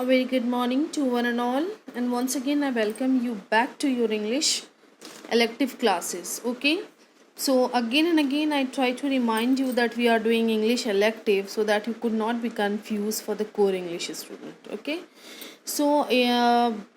A very good morning to one and all, and once again I welcome you back to your English elective classes. Okay, so again and again I try to remind you that we are doing English elective so that you could not be confused for the core English student. Okay, so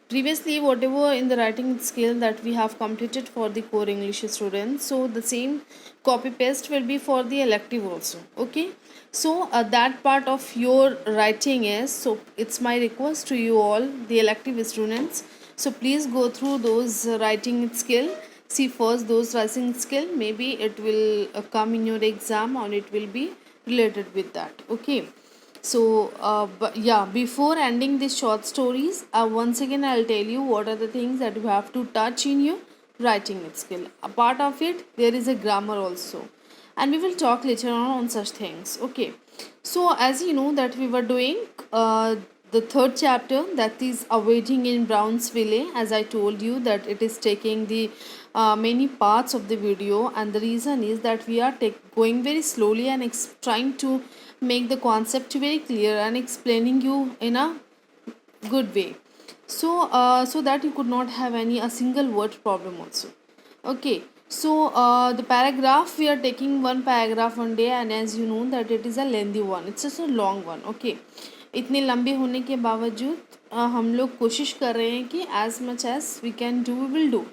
previously whatever in the writing skill that we have completed for the core English students, so the same copy paste will be for the elective also. Okay, so that part of your writing is, so it's my request to you all the elective students, so please go through those writing skill. See first those writing skill, maybe it will come in your exam or it will be related with that. Okay, so but yeah, before ending these short stories, once again I'll tell you what are the things that you have to touch in your writing skill. A part of it, there is a grammar also, and we will talk later on such things. Okay, so as you know that we were doing the third chapter, that is awaiting in Brownsville. As I told you that it is taking the many parts of the video, and the reason is that we are going very slowly and trying to make the concept very clear and explaining you in a good way, so so that you could not have any a single word problem also. Okay, so the paragraph, we are taking one paragraph one day, and as you know that it is a lengthy one, it's just a long one. Okay, इतने लंबे होने के बावजूद हम लोग कोशिश कर रहे हैं कि as much as we can do we will do,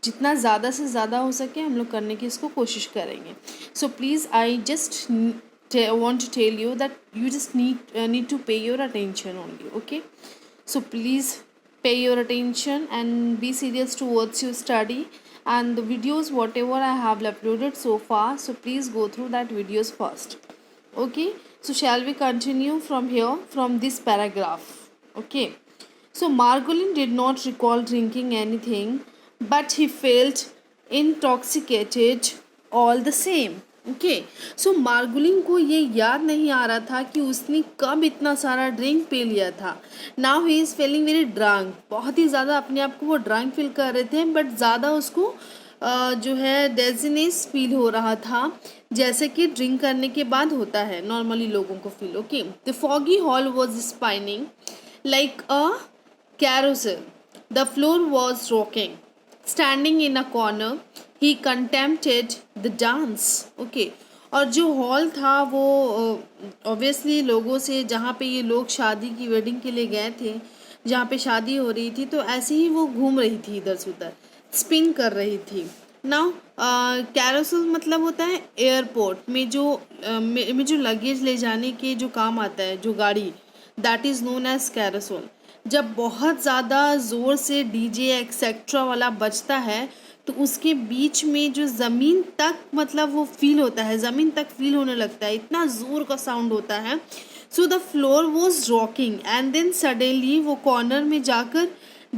जितना ज़्यादा से ज़्यादा हो सके हम लोग करने की इसको कोशिश करेंगे. So please I just want to tell you that you just need to pay your attention only. Okay, so please pay your attention and be serious towards your study, and the videos whatever I have uploaded so far, so please go through that videos first. Okay, so shall we continue from here, from this paragraph? Okay, so Margolin did not recall drinking anything, but he felt intoxicated all the same. Okay, so Margolin को ये याद नहीं आ रहा था कि उसने कब इतना सारा ड्रिंक पी लिया था. Now he is feeling very drunk, बहुत ही ज़्यादा अपने आप को वो ड्रंक फील कर रहे थे, बट ज़्यादा उसको जो है डेजिनेस फील हो रहा था, जैसे कि ड्रिंक करने के बाद होता है नॉर्मली लोगों को feel. Okay, the foggy hall was spinning like a carousel. The floor was rocking. Standing in a corner, he contemplated the dance. Okay, और जो हॉल था वो ऑब्वियसली लोगों से, जहाँ पे ये लोग शादी की वेडिंग के लिए गए थे, जहाँ पे शादी हो रही थी, तो ऐसे ही वो घूम रही थी इधर से उधर, स्पिन कर रही थी. नाउ कैरोसल मतलब होता है एयरपोर्ट में जो लगेज ले जाने के जो काम आता है, जो गाड़ी, that is known as carousel. जब बहुत ज़्यादा ज़ोर से डीजे एक्सेट्रा वाला बजता है, तो उसके बीच में जो ज़मीन तक मतलब वो फील होता है, ज़मीन तक फील होने लगता है, इतना ज़ोर का साउंड होता है. So the floor was rocking and then suddenly वो कॉर्नर में जाकर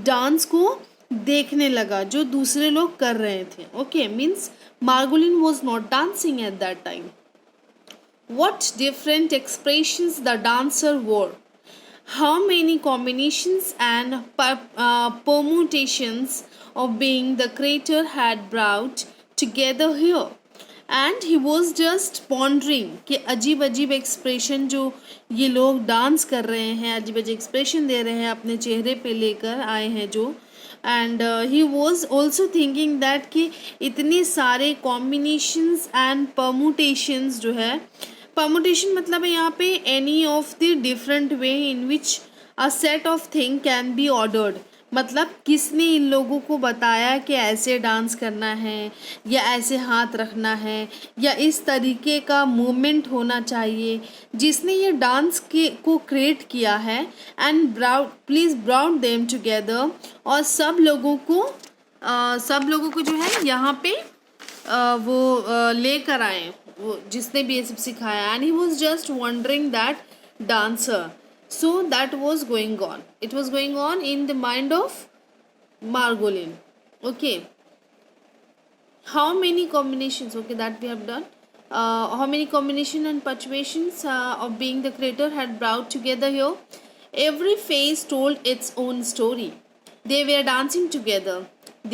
डांस को देखने लगा जो दूसरे लोग कर रहे थे. Okay, means Margolin was not dancing at that time. What different expressions the dancer wore! How many combinations and permutations of being the creator had brought together here! And he was just pondering कि अजीब अजीब expression जो ये लोग dance कर रहे हैं, अजीब अजीब एक्सप्रेशन दे रहे हैं, अपने चेहरे पे लेकर आए हैं जो. And he was also thinking that कि इतने सारे कॉम्बिनेशंस एंड परमुटेशंस जो है, परमुटेशन मतलब है यहाँ पे any of the different way in which a set of thing can be ordered. मतलब किसने इन लोगों को बताया कि ऐसे डांस करना है, या ऐसे हाथ रखना है, या इस तरीके का मूवमेंट होना चाहिए, जिसने ये डांस के को क्रिएट किया है. And please brought them together, और सब लोगों को जो है यहाँ पे वो लेकर आए, वो जिसने भी ये सब सिखाया. And he was just wondering that dancer. So that was going on. It was going on in the mind of Margolin. Okay. How many combinations? Okay, that we have done. How many combination and perturbations of being the creator had brought together here? Every face told its own story. They were dancing together,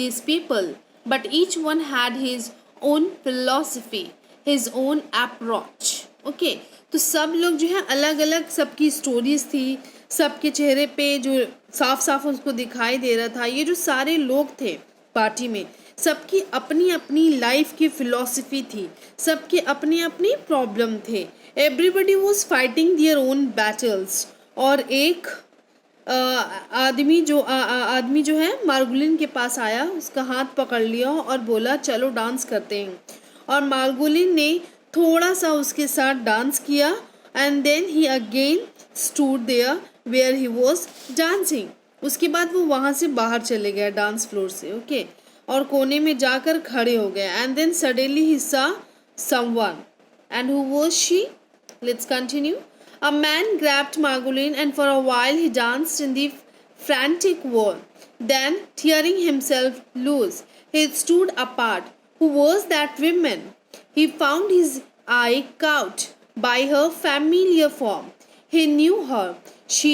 these people, but each one had his own philosophy, his own approach. Okay, तो सब लोग जो है अलग अलग, सबकी stories थी, सबके चेहरे पे जो साफ साफ उसको दिखाई दे रहा था। ये जो सारे लोग थे पार्टी में, सबकी अपनी अपनी लाइफ की फिलॉसफी थी, सबके अपनी अपनी प्रॉब्लम थे। Everybody was fighting their own battles. और एक आदमी जो है मार्गुलिन के पास आया, उसका हाथ पकड़ लिया और बोला चलो डांस करते हैं। और मार्गुलिन ने थोड़ा सा उसके साथ डांस किया and then he again stood there where he was dancing. उसके बाद वो वहाँ से बाहर चले गया डांस फ्लोर से, ओके, और कोने में जाकर खड़े हो गए। And then suddenly he saw someone. And who was she? Let's continue. A man grabbed Margolin and for a while he danced in the frantic whirl. Then, tearing himself loose, he stood apart. Who was that woman? He found his eye caught by her familiar form. He knew her. She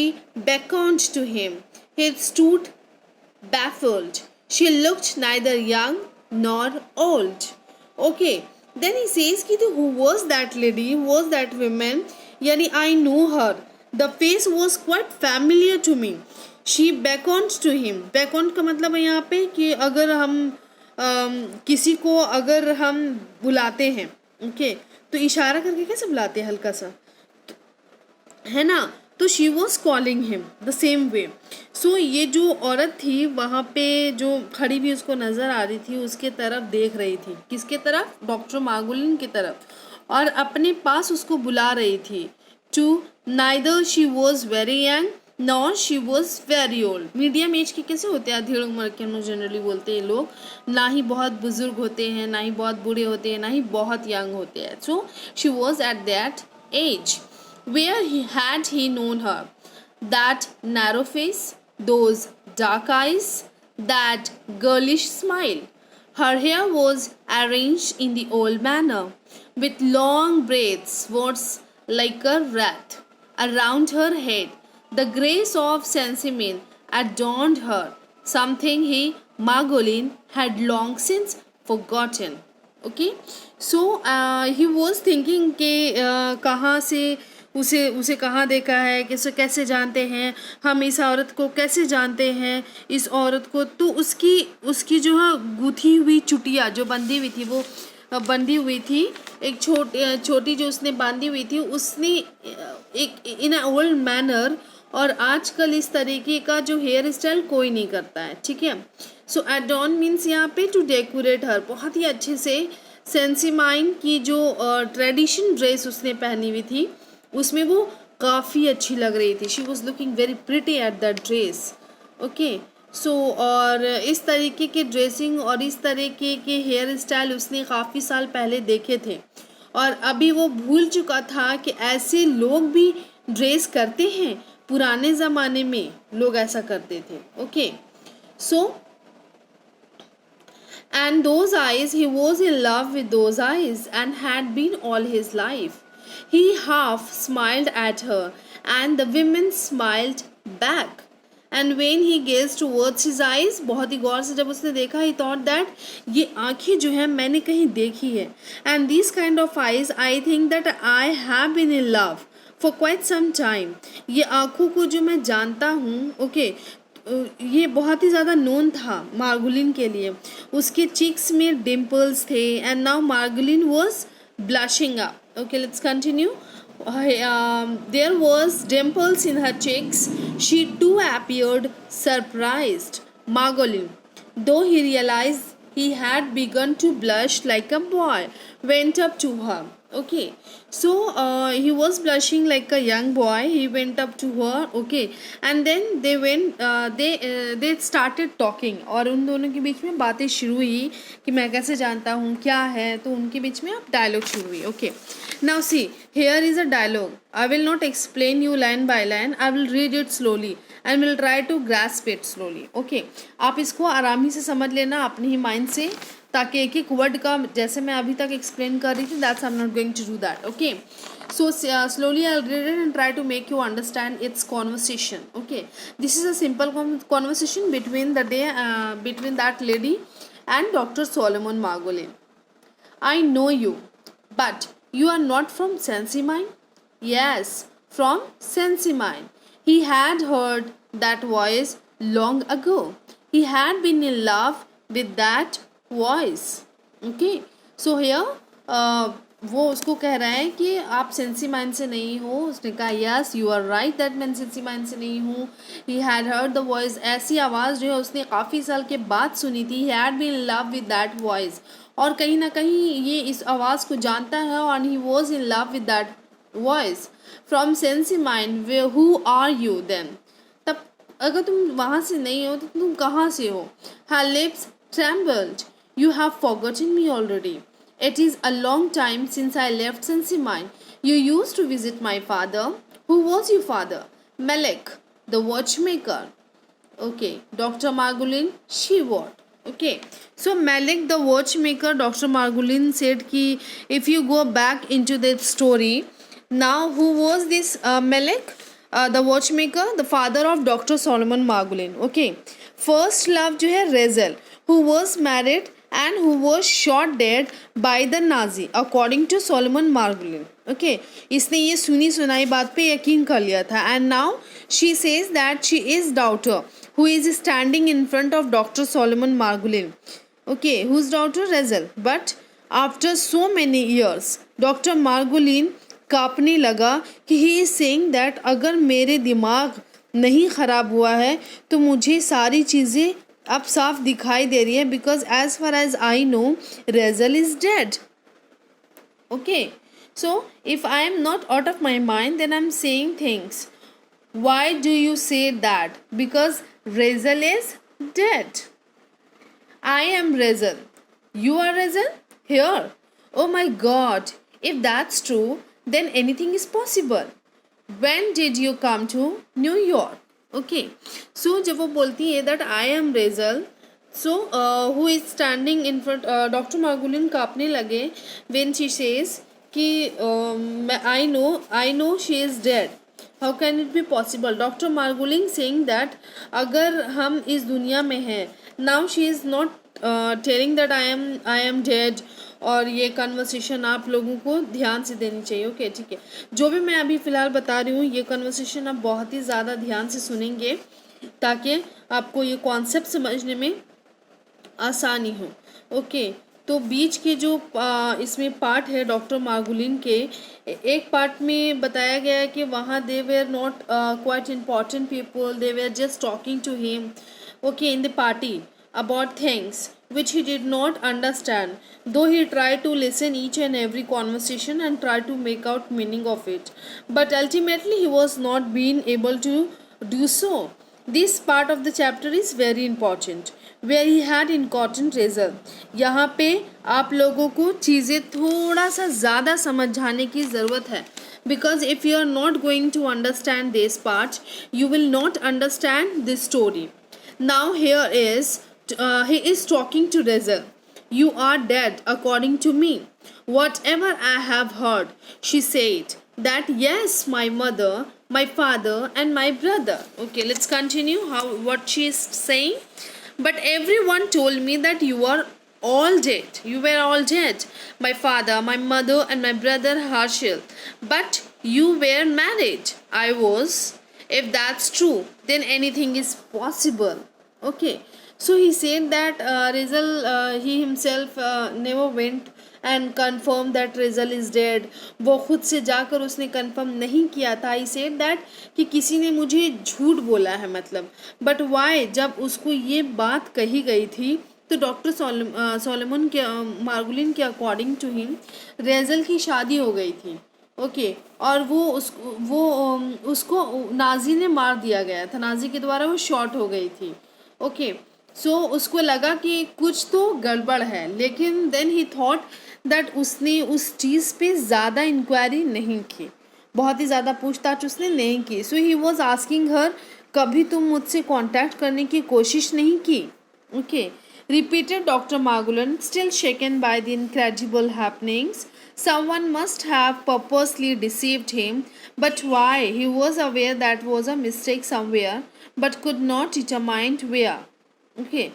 beckoned to him. He stood baffled. She looked neither young nor old. Okay. Then he says कि who was that lady, who was that woman? यानी I know her. The face was quite familiar to me. She beckoned to him. Beckoned का मतलब है यहाँ पे कि अगर हम किसी को अगर हम बुलाते हैं, ओके, तो इशारा करके कैसे बुलाते हैं, हल्का सा, है ना। तो she was calling him the same way. So ये जो औरत थी वहाँ पे जो खड़ी भी उसको नज़र आ रही थी, उसके तरफ देख रही थी। किसके तरफ? डॉक्टर मार्गुलिन की तरफ। और अपने पास उसको बुला रही थी। To neither she was very young nor she was very old. Medium age के कैसे होते हैं? अधेड़ उम्र के हम लोग जनरली बोलते हैं लोग। ना ही बहुत बुजुर्ग होते हैं, ना ही बहुत बूढ़े होते हैं, ना ही बहुत यंग होते हैं। So she was at that age. Where had he known her? That narrow face, those dark eyes, that girlish smile. Her hair was arranged in the old manner, with long braids was like a wreath around her head. The grace of Sensimin adorned her, something Margolin had long since forgotten. Okay, so he was thinking कि कहाँ से उसे कहाँ देखा है, कैसे जानते हैं हम इस औरत को, कैसे जानते हैं इस औरत को। तो उसकी जो है गूंथी हुई चुटिया जो बंधी हुई थी, वो बंधी हुई थी, एक छोटी जो उसने बांधी हुई थी, उसने एक इन अ ओल्ड मैनर। और आजकल इस तरीके का जो हेयर स्टाइल कोई नहीं करता है, ठीक है। सो एडॉन मीन्स यहाँ पे टू डेकोरेट हर, बहुत ही अच्छे से सेंसिमाइन की जो ट्रेडिशन ड्रेस उसने पहनी हुई थी, उसमें वो काफ़ी अच्छी लग रही थी। She was looking very pretty at that dress, okay. So और इस तरीके के ड्रेसिंग और इस तरीके के हेयर स्टाइल उसने काफ़ी साल पहले देखे थे, और अभी वो भूल चुका था कि ऐसे लोग भी ड्रेस करते हैं। पुराने ज़माने में लोग ऐसा करते थे, okay. So and those eyes, he was in love with those eyes and had been all his life. He half smiled at her and the women smiled back. And when he gazed towards his eyes, बहुत ही गौर से जब उसने देखा, he thought that ये आँखें जो है मैंने कहीं देखी है। And these kind of eyes, I think that I have been in love for quite some time. ये आँखों को जो मैं जानता हूँ, ओके, ये बहुत ही ज़्यादा नोन था मार्गुलिन के लिए। उसके चिक्स में डिम्पल्स थे and now Margolin was blushing up. Okay, let's continue. There was dimples in her cheeks. She too appeared surprised. Margolin, though he realized he had begun to blush like a boy, went up to her. Okay, so he was blushing like a young boy. He went up to her. Okay, and then they started talking. और उन दोनों के बीच में बातें शुरू हुई कि मैं कैसे जानता हूँ क्या है, तो उनके बीच में अब डायलॉग शुरू हुई. Okay, now see, here is a dialogue. I will not explain you line by line. I will read it slowly and will try to grasp it slowly. Okay, आप इसको आरामी से समझ लेना अपने ही माइंड से, ताकि एक एक वर्ड का जैसे मैं अभी तक एक्सप्लेन कर रही थी, that's I am not going to do that. Okay, so slowly I'll read it and try to make you understand its conversation. Okay, this is a simple conversation between that lady and Dr. Solomon Margolin. I know you, but you are not from Sensimine. Yes, from Sensimine. He had heard that voice long ago. He had been in love with that voice. Okay, so here वो उसको कह रहा है कि आप sensi mind से नहीं हो. उसने कहा yes you are right that मैं सेंसी माइंड से नहीं हूँ. He had heard the voice. ऐसी आवाज़ जो है उसने काफ़ी साल के बाद सुनी थी. He had been in love with that voice. और कहीं ना कहीं ये इस आवाज़ को जानता है और he was in love with that voice. From sane mind way who are you then. तब अगर तुम वहाँ से नहीं हो तो तुम कहाँ से हो. हर lips trembled. You have forgotten me already. It is a long time since I left Sensimine. You used to visit my father. Who was your father? Melek, the watchmaker. Okay, Dr. Margolin, she what? Okay, so Malik, the watchmaker, Dr. Margolin said ki if you go back into the story, now who was this Malik? The watchmaker, the father of Dr. Solomon Margolin. Okay, first love जो है Rezel, who was married and who was shot dead by the Nazi according to Solomon Margolin. Okay, इसने ये सुनी सुनाई बात पे यकीन कर लिया था. And now she says that she is daughter who is standing in front of Dr. Solomon Margolin. Okay, whose daughter? Rezel. But after so many years, Dr. Margolin कांपने लगा कि ही इज सेइंग दैट अगर मेरे दिमाग नहीं ख़राब हुआ है तो मुझे सारी चीज़ें अब साफ दिखाई दे रही है. Because as far as I know Rezel is dead. Okay, so if I am not out of my mind then I am saying things. Why do you say that? Because Rezel is dead. I am Rezel. You are Rezel? Here. Oh my God. If that's true, then anything is possible. When did you come to New York? Okay. So जब वो बोलती है that I am Rezel, so who is standing in front, Dr. Margolin कांपने लगे when she says कि I know she is dead. How can it be possible? Dr. Margolin saying that अगर हम इस दुनिया में हैं, now she is not telling that I am dead. और ये कन्वर्सेशन आप लोगों को ध्यान से देनी चाहिए. ओके, ठीक है. जो भी मैं अभी फ़िलहाल बता रही हूँ ये कन्वर्सेशन आप बहुत ही ज़्यादा ध्यान से सुनेंगे ताकि आपको ये कॉन्सेप्ट समझने में आसानी हो. ओके, तो बीच के जो इसमें पार्ट है डॉक्टर मार्गोलिन के, एक पार्ट में बताया गया है कि वहाँ they were not quite important people, they were just talking to him okay in the party about things which he did not understand, though he tried to listen each and every conversation and try to make out meaning of it, but ultimately he was not being able to do so. This part of the chapter is very important where he had important result. यहाँ पे आप लोगों को चीज़ें थोड़ा सा ज़्यादा समझाने की ज़रूरत है, because if you are not going to understand this part you will not understand this story. Now here is he is talking to Rezel. You are dead according to me. Whatever I have heard, she said that yes, my mother, my father and my brother. Okay, let's continue what she is saying. But everyone told me that you are all dead. You were all dead. My father, my mother and my brother Harshil. But you were married. I was. If that's true, then anything is possible. Okay. So he said that Rizal, he himself never went and confirmed that Rizal is dead. वो खुद से जाकर उसने confirm नहीं किया था. He said that कि किसी ने मुझे झूठ बोला है मतलब. But why? जब उसको ये बात कही गई थी तो डॉक्टर सोलोमन के मार्गोलिन के अकॉर्डिंग टू हिम रेजल की शादी हो गई थी. ओके, और उसको नाजी ने मार दिया गया था. नाजी के द्वारा वो शॉट हो गई थी. ओके, सो उसको लगा कि कुछ तो गड़बड़ है, लेकिन देन ही थॉट दैट उसने उस चीज़ पे ज़्यादा इंक्वायरी नहीं की, बहुत ही ज़्यादा पूछताछ उसने नहीं की. सो ही वॉज आस्किंग हर, कभी तुम मुझसे कांटेक्ट करने की कोशिश नहीं की? Okay, repeated doctor Margolin, still shaken by the incredible happenings. Someone must have purposely deceived him, but why? He was aware that was a mistake somewhere, but could not determine where. Okay,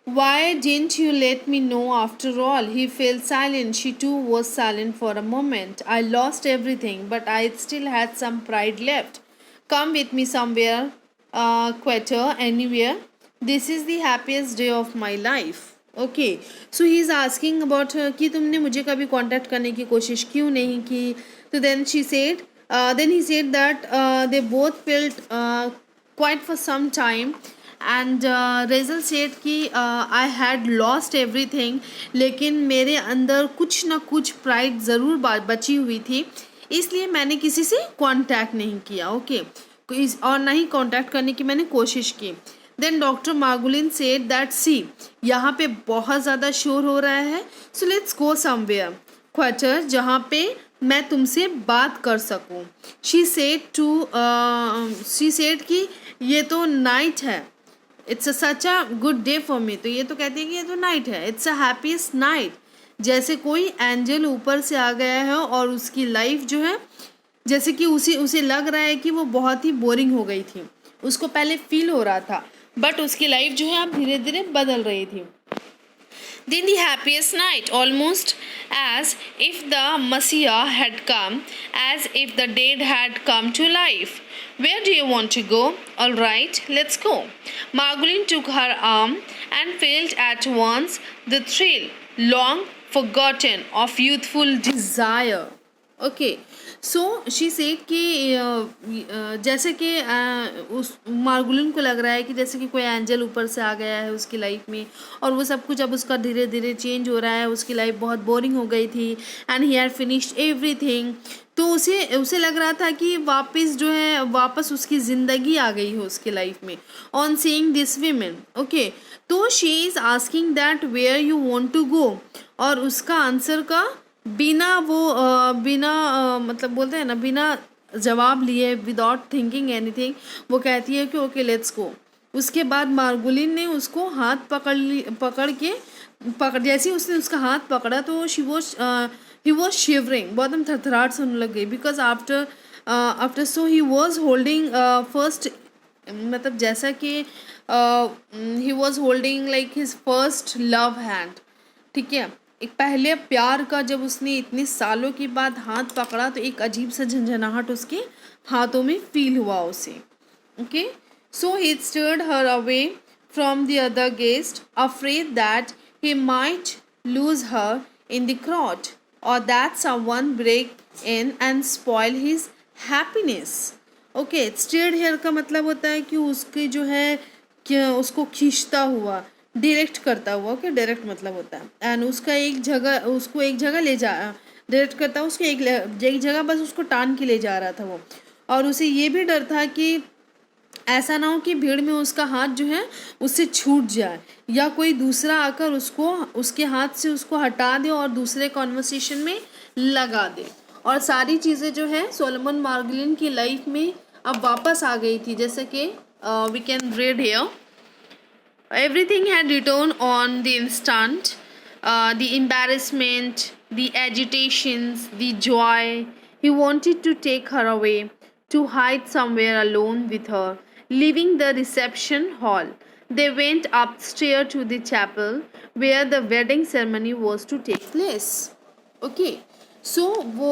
Why didn't you let me know after all? He fell silent. She too was silent for a moment. I lost everything, but I still had some pride left. Come with me somewhere, quieter, anywhere. This is the happiest day of my life. Okay, so he is asking about her कि तुमने मुझे कभी contact करने की कोशिश क्यों नहीं की. तो then he said that they both felt quite for some time. And resale said कि आई हैड लॉस्ट एवरीथिंग, लेकिन मेरे अंदर कुछ ना कुछ प्राइड ज़रूर बची हुई थी, इसलिए मैंने किसी से कांटेक्ट नहीं किया. ओके और ना ही कांटेक्ट करने की मैंने कोशिश की. देन डॉक्टर मार्गुलिन सेड दैट सी, यहाँ पे बहुत ज़्यादा शोर हो रहा है, so let's go somewhere quarter जहाँ पे मैं तुमसे बात कर सकूँ. शी सेड कि ये तो नाइट है, it's such a good day for me. तो ये तो कहती है कि ये तो नाइट है, इट्स अ हैप्पीएस्ट नाइट. जैसे कोई एंजल ऊपर से आ गया है और उसकी लाइफ जो है, जैसे कि उसे लग रहा है कि वो बहुत ही बोरिंग हो गई थी. उसको पहले फील हो रहा था, बट उसकी लाइफ जो है अब धीरे धीरे बदल रही थी. Then the happiest night, almost as if the Messiah had come, as if the dead had come to life. Where do you want to go? All right, let's go. Margolin took her arm and felt at once the thrill, long forgotten, of youthful desire. Okay, so she said कि जैसे कि उस मार्गुलिन को लग रहा है कि जैसे कि कोई एंजल ऊपर से आ गया है उसकी लाइफ में, और वो सब कुछ अब उसका धीरे धीरे चेंज हो रहा है. उसकी लाइफ बहुत बोरिंग हो गई थी and he had finished everything. तो उसे लग रहा था कि वापस उसकी ज़िंदगी आ गई हो उसकी लाइफ में on seeing this women. Okay, तो she is asking that where you want to go, और उसका आंसर का मतलब बोलते हैं ना, बिना जवाब लिए, विदाउट थिंकिंग एनीथिंग, वो कहती है कि ओके लेट्स गो. उसके बाद मार्गुलिन ने उसको हाथ पकड़ जैसे ही उसने उसका हाथ पकड़ा तो ही वॉज शिवरिंग, बहुत एकदम थरथराहट सुनने लग गई. Because after so he was holding first, मतलब जैसा कि he was holding like his first love hand. ठीक है, एक पहले प्यार का जब उसने इतने सालों के बाद हाथ पकड़ा तो एक अजीब सा झंझनाहट उसके हाथों में फील हुआ उसे. Okay, so he stirred her away from the other guest, afraid that he might lose her in the crowd और that someone break in and spoil his happiness. Okay, stirred hair का मतलब होता है कि उसके जो है कि उसको खींचता हुआ, डायरेक्ट करता हुआ. ओके, डायरेक्ट मतलब होता है एंड उसको एक जगह ले जा, डायरेक्ट करता हुआ उसको एक जगह बस उसको टान के ले जा रहा था वो. और उसे ये भी डर था कि ऐसा ना हो कि भीड़ में उसका हाथ जो है उससे छूट जाए, या कोई दूसरा आकर उसके हाथ से उसको हटा दे और दूसरे कॉन्वर्सेशन में लगा दे. और सारी चीज़ें जो है सोलोमन मार्गुलिन की लाइफ में अब वापस आ गई थी. जैसे कि we can read here, everything had returned on the instant. The embarrassment, the agitations, the joy. He wanted to take her away, to hide somewhere alone with her, leaving the reception hall. They went upstairs to the chapel where the wedding ceremony was to take place. Okay. सो वो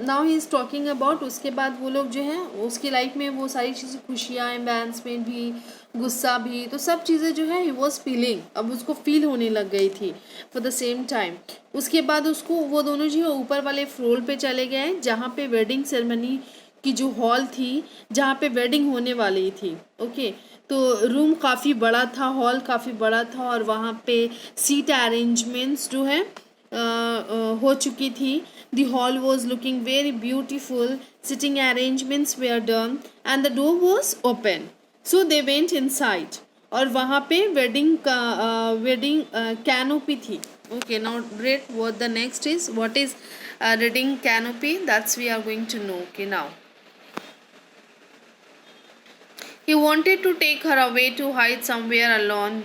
now he is talking about, उसके बाद वो लोग जो हैं उसकी life में वो सारी चीज़ें, खुशियाँ, एम्बैरेसमेंट भी, गुस्सा भी, तो सब चीज़ें जो है ही वॉज फीलिंग, अब उसको फील होने लग गई थी फॉर द सेम टाइम. उसके बाद वो दोनों जो है ऊपर वाले फ्लोर पे चले गए जहाँ पे वेडिंग सेरेमनी की जो हॉल थी, जहाँ पे वेडिंग होने वाली थी. ओके, तो रूम काफ़ी बड़ा था, हॉल काफ़ी बड़ा था, और वहाँ पे सीट अरेंजमेंट्स जो है हो चुकी थी. The hall was looking very beautiful. Sitting arrangements were done and the door was open. So they went inside. और वहाँ पे wedding canopy थी. Okay, now read what the next is. What is wedding canopy? That's we are going to know. Okay, now. He wanted to take her away to hide somewhere alone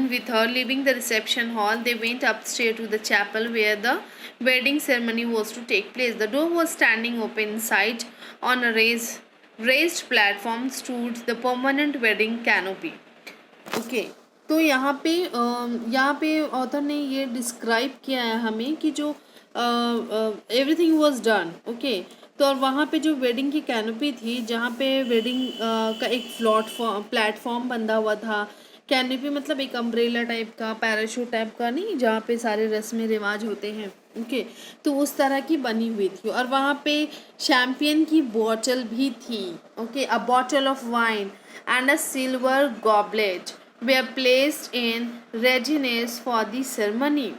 with her. Leaving the reception hall, they went upstairs to the chapel where the wedding ceremony was to take place. The door was standing open. Inside, on a raised platform, stood the permanent wedding canopy. Okay, तो यहाँ पे author ने ये describe किया है हमें कि जो एवरीथिंग वाज डन, ओके। तो और वहाँ पे जो वेडिंग की कैनोपी थी, जहाँ पे वेडिंग का एक प्लेटफॉर्म बंधा हुआ था। कैनोपी मतलब एक अम्ब्रेला टाइप का, पैराशूट टाइप का नहीं, जहाँ पे सारे रस्में रिवाज होते हैं, ओके। तो उस तरह की बनी हुई थी और वहाँ पे शैम्पियन की बॉटल भी थी, okay. A bottle of wine and a silver goblet were placed in readiness for the ceremony।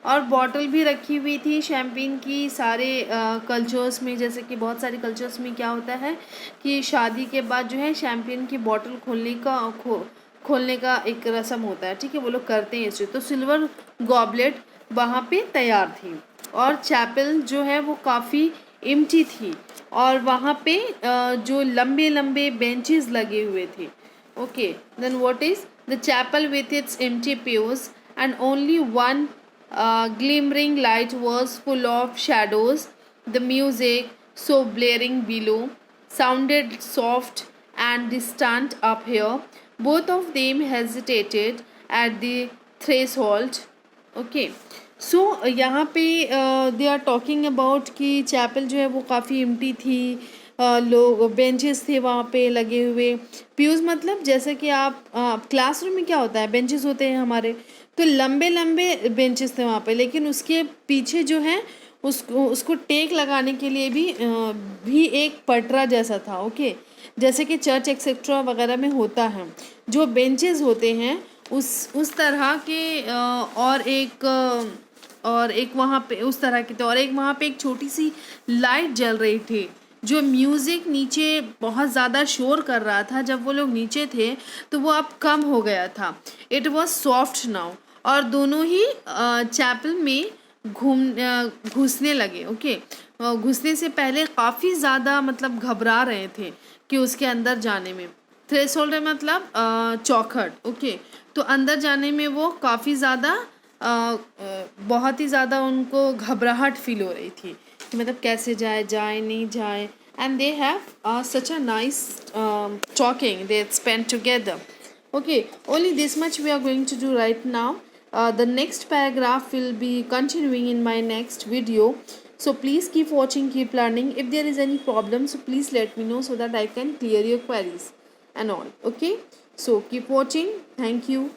और बॉटल भी रखी हुई थी शैम्पेन की। सारे कल्चर्स में, जैसे कि बहुत सारे कल्चर्स में क्या होता है कि शादी के बाद जो है शैम्पेन की बॉटल खोलने का एक रस्म होता है, ठीक है, वो लोग करते हैं इसे। तो सिल्वर गॉबलेट वहाँ पे तैयार थी और चैपल जो है वो काफ़ी एम्प्टी थी और वहाँ पे जो लंबे लंबे बेंचेस लगे हुए थे, okay। Then what is the chapel with its empty pews and only one glimmering light was full of shadows? The music, so blaring below, sounded soft and distant up here. Both of them hesitated at the threshold, okay। सो यहाँ पे they are talking about कि chapel जो है वो काफ़ी empty थी। लोग benches थे वहाँ पे लगे हुए। प्यूज मतलब जैसे कि आप क्लासरूम में क्या होता है, बेंचेस होते हैं हमारे, तो लंबे लंबे बेंचेस थे वहाँ पे, लेकिन उसके पीछे जो है उसको टेक लगाने के लिए भी एक पटरा जैसा था, ओके। जैसे कि चर्च एक्सेट्रा वगैरह में होता है, जो बेंचेस होते हैं उस तरह के और एक वहाँ पे उस तरह की थी। और एक वहाँ पे एक छोटी सी लाइट जल रही थी। जो म्यूज़िक नीचे बहुत ज़्यादा शोर कर रहा था, जब वो लोग नीचे थे तो वो अब कम हो गया था। It was soft now. और दोनों ही चैपल में घुसने लगे, ओके। घुसने से पहले काफ़ी ज़्यादा मतलब घबरा रहे थे कि उसके अंदर जाने में। थ्रेशोल्ड मतलब चौखट, ओके। तो अंदर जाने में वो काफ़ी ज़्यादा बहुत ही ज़्यादा उनको घबराहट फील हो रही थी कि मतलब कैसे जाए नहीं जाए। And they have such a nice talking they spend together, okay। Only this much we are going to do right now. The next paragraph will be continuing in my next video, so please keep watching, keep learning. If there is any problem, so please let me know so that I can clear your queries and all, okay। So keep watching. Thank you.